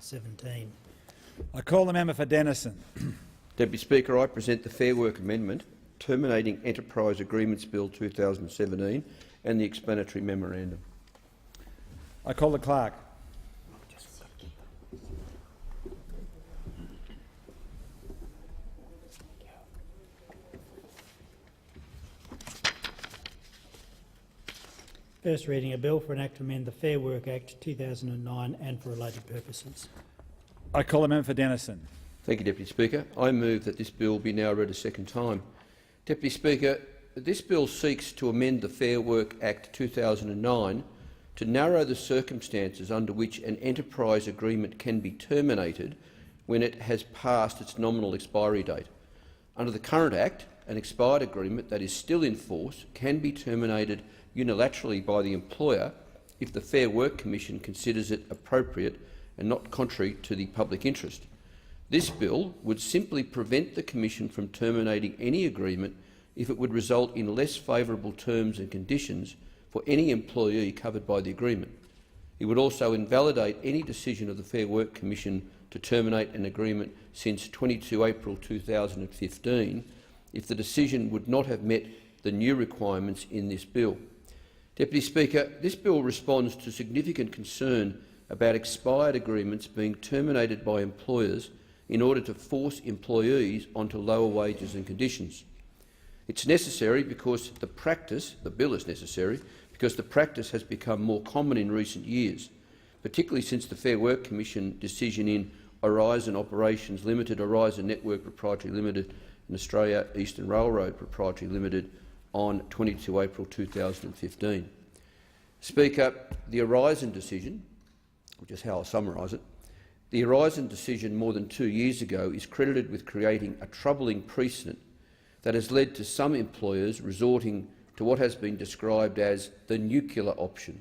2017. I call the member for Denison. Deputy Speaker, I present the Fair Work Amendment, Terminating Enterprise Agreements Bill 2017 and the explanatory memorandum. I call the clerk. First reading, a bill for an act to amend the Fair Work Act 2009 and for related purposes. I call the member for Denison. Thank you, Deputy Speaker. I move that this bill be now read a second time. Deputy Speaker, this bill seeks to amend the Fair Work Act 2009 to narrow the circumstances under which an enterprise agreement can be terminated when it has passed its nominal expiry date. Under the current Act, an expired agreement that is still in force can be terminated unilaterally by the employer if the Fair Work Commission considers it appropriate and not contrary to the public interest. This bill would simply prevent the Commission from terminating any agreement if it would result in less favourable terms and conditions for any employee covered by the agreement. It would also invalidate any decision of the Fair Work Commission to terminate an agreement since 22 April 2015 if the decision would not have met the new requirements in this bill. Deputy Speaker, this bill responds to significant concern about expired agreements being terminated by employers in order to force employees onto lower wages and conditions. It's necessary because the bill is necessary because the practice has become more common in recent years, particularly since the Fair Work Commission decision in Horizon Operations Limited, Horizon Network Proprietary Limited and Australia Eastern Railroad Proprietary Limited on 22 April 2015. Speaker, the Horizon decision, which is how I'll summarise it, the Horizon decision more than 2 years ago is credited with creating a troubling precedent that has led to some employers resorting to what has been described as the nuclear option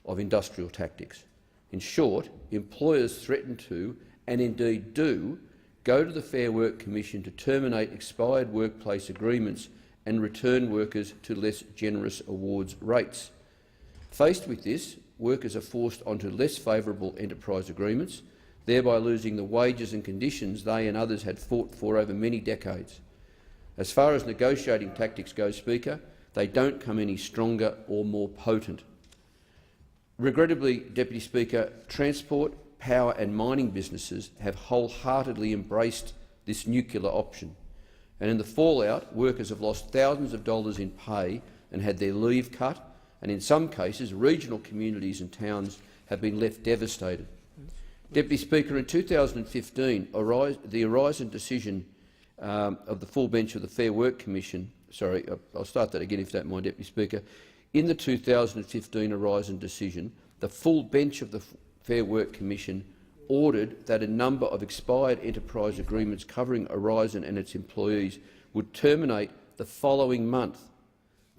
of industrial tactics. In short, employers threaten to, and indeed do, go to the Fair Work Commission to terminate expired workplace agreements and return workers to less generous awards rates. Faced with this, workers are forced onto less favourable enterprise agreements, thereby losing the wages and conditions they and others had fought for over many decades. As far as negotiating tactics go, Speaker, they don't come any stronger or more potent. Regrettably, Deputy Speaker, transport, power and mining businesses have wholeheartedly embraced this nuclear option, and in the fallout, workers have lost thousands of dollars in pay and had their leave cut, and in some cases, regional communities and towns have been left devastated. Deputy Speaker, in 2015, the Horizon decision of the full bench of the Fair Work Commission I'll start that again if you don't mind, Deputy Speaker. In the 2015 Horizon decision, the full bench of the Fair Work Commission ordered that a number of expired enterprise agreements covering Horizon and its employees would terminate the following month.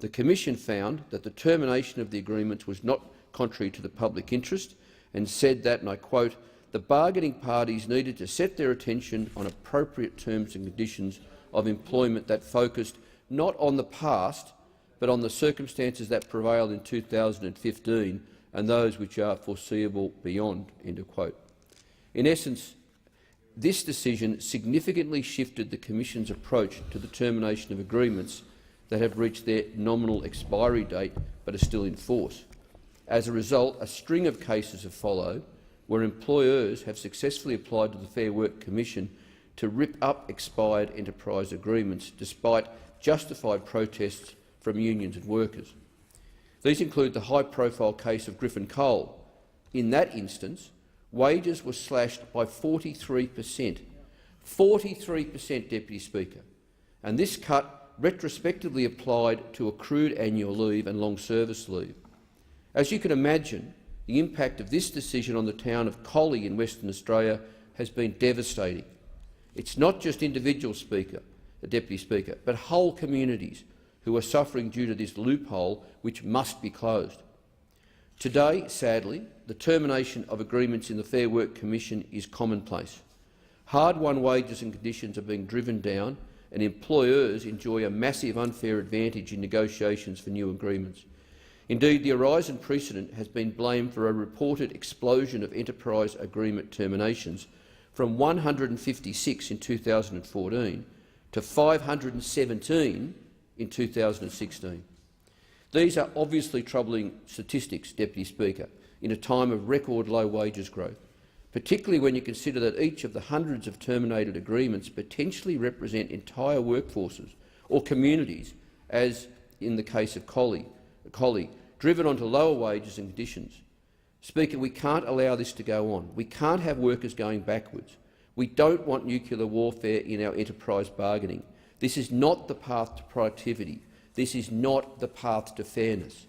The Commission found that the termination of the agreements was not contrary to the public interest and said that, and I quote, "The bargaining parties needed to set their attention on appropriate terms and conditions of employment that focused not on the past but on the circumstances that prevailed in 2015 and those which are foreseeable beyond." End of quote. In essence, this decision significantly shifted the Commission's approach to the termination of agreements that have reached their nominal expiry date but are still in force. As a result, a string of cases have followed where employers have successfully applied to the Fair Work Commission to rip up expired enterprise agreements despite justified protests from unions and workers. These include the high-profile case of Griffin Coal. In that instance, wages were slashed by 43%. 43%, Deputy Speaker. And this cut retrospectively applied to accrued annual leave and long service leave. As you can imagine, the impact of this decision on the town of Collie in Western Australia has been devastating. It's not just individuals, Deputy Speaker, but whole communities who are suffering due to this loophole which must be closed. Today, sadly, the termination of agreements in the Fair Work Commission is commonplace. Hard-won wages and conditions are being driven down, and employers enjoy a massive unfair advantage in negotiations for new agreements. Indeed, the Horizon precedent has been blamed for a reported explosion of enterprise agreement terminations from 156 in 2014 to 517 in 2016. These are obviously troubling statistics, Deputy Speaker, in a time of record low wages growth, particularly when you consider that each of the hundreds of terminated agreements potentially represent entire workforces or communities, as in the case of Collie, driven onto lower wages and conditions. Speaker, we can't allow this to go on. We can't have workers going backwards. We don't want nuclear warfare in our enterprise bargaining. This is not the path to productivity. This is not the path to fairness.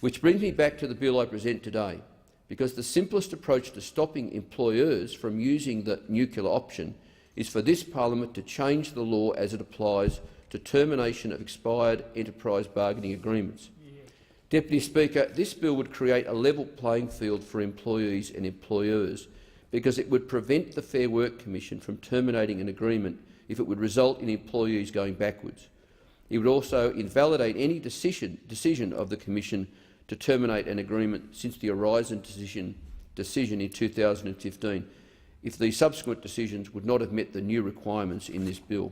Which brings me back to the bill I present today, because the simplest approach to stopping employers from using the nuclear option is for this parliament to change the law as it applies to termination of expired enterprise bargaining agreements. Deputy Speaker, this bill would create a level playing field for employees and employers because it would prevent the Fair Work Commission from terminating an agreement if it would result in employees going backwards. It would also invalidate any decision of the Commission to terminate an agreement since the Horizon decision in 2015 if the subsequent decisions would not have met the new requirements in this bill.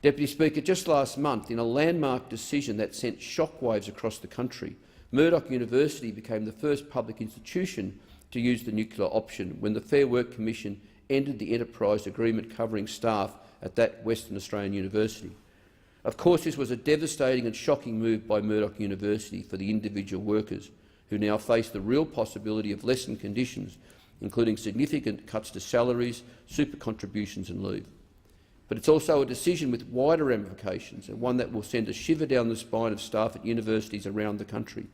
Deputy Speaker, just last month, in a landmark decision that sent shockwaves across the country, Murdoch University became the first public institution to use the nuclear option when the Fair Work Commission ended the enterprise agreement covering staff at that Western Australian university. Of course, this was a devastating and shocking move by Murdoch University for the individual workers, who now face the real possibility of lessened conditions, including significant cuts to salaries, super contributions and leave. But it's also a decision with wider ramifications, and one that will send a shiver down the spine of staff at universities around the country,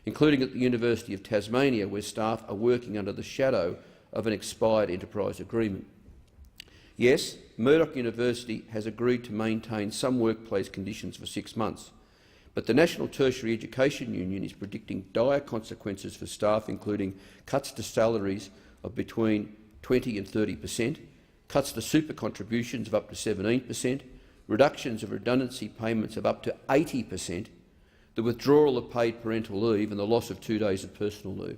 including at the University of Tasmania, where staff are working under the shadow of an expired enterprise agreement. Yes, Murdoch University has agreed to maintain some workplace conditions for 6 months, but the National Tertiary Education Union is predicting dire consequences for staff, including cuts to salaries of between 20% and 30%, cuts to super contributions of up to 17%, reductions of redundancy payments of up to 80%, the withdrawal of paid parental leave and the loss of 2 days of personal leave.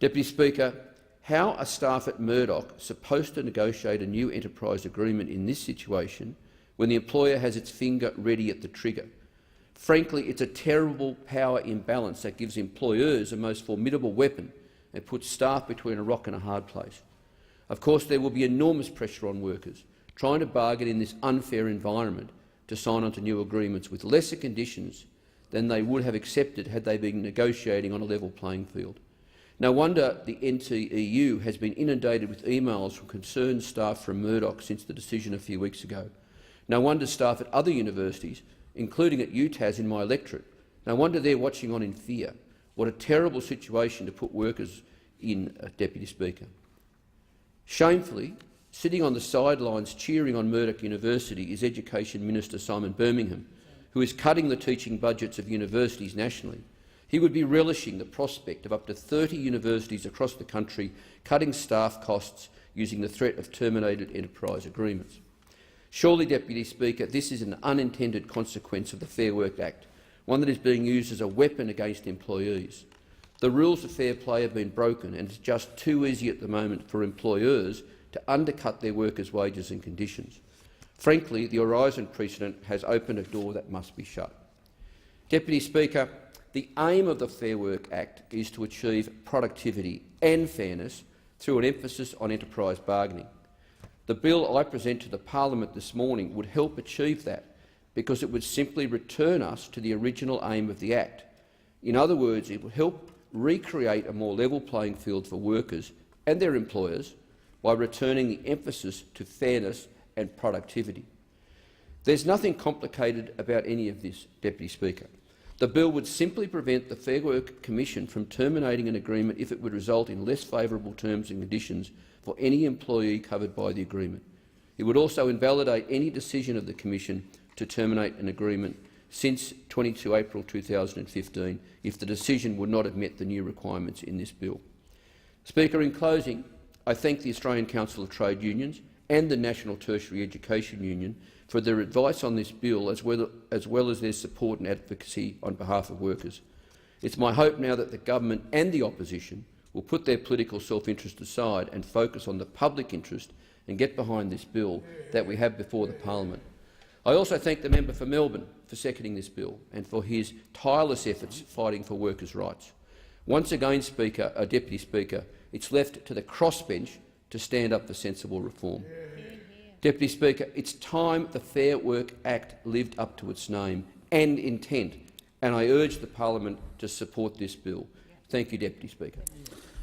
Deputy Speaker, how are staff at Murdoch supposed to negotiate a new enterprise agreement in this situation when the employer has its finger ready at the trigger? Frankly, it's a terrible power imbalance that gives employers a most formidable weapon and puts staff between a rock and a hard place. Of course, there will be enormous pressure on workers trying to bargain in this unfair environment to sign on to new agreements with lesser conditions than they would have accepted had they been negotiating on a level playing field. No wonder the NTEU has been inundated with emails from concerned staff from Murdoch since the decision a few weeks ago. No wonder staff at other universities, including at UTAS in my electorate, no wonder they're watching on in fear. What a terrible situation to put workers in, Deputy Speaker. Shamefully, sitting on the sidelines cheering on Murdoch University is Education Minister Simon Birmingham, who is cutting the teaching budgets of universities nationally. He would be relishing the prospect of up to 30 universities across the country cutting staff costs using the threat of terminated enterprise agreements. Surely, Deputy Speaker, this is an unintended consequence of the Fair Work Act, one that is being used as a weapon against employees. The rules of fair play have been broken, and it's just too easy at the moment for employers to undercut their workers' wages and conditions. Frankly, the Horizon precedent has opened a door that must be shut. Deputy Speaker, the aim of the Fair Work Act is to achieve productivity and fairness through an emphasis on enterprise bargaining. The bill I present to the Parliament this morning would help achieve that, because it would simply return us to the original aim of the Act. In other words, it would help recreate a more level playing field for workers and their employers by returning the emphasis to fairness and productivity. There's nothing complicated about any of this, Deputy Speaker. The bill would simply prevent the Fair Work Commission from terminating an agreement if it would result in less favourable terms and conditions for any employee covered by the agreement. It would also invalidate any decision of the Commission to terminate an agreement since 22 April 2015 if the decision would not have met the new requirements in this bill. Speaker, in closing, I thank the Australian Council of Trade Unions and the National Tertiary Education Union for their advice on this bill, as well as their support and advocacy on behalf of workers. It's my hope now that the government and the opposition will put their political self-interest aside and focus on the public interest and get behind this bill that we have before the parliament. I also thank the member for Melbourne for seconding this bill and for his tireless efforts fighting for workers' rights. Once again, Deputy Speaker, it's left to the crossbench to stand up for sensible reform. Deputy Speaker, it's time the Fair Work Act lived up to its name and intent, and I urge the parliament to support this bill. Thank you, Deputy Speaker.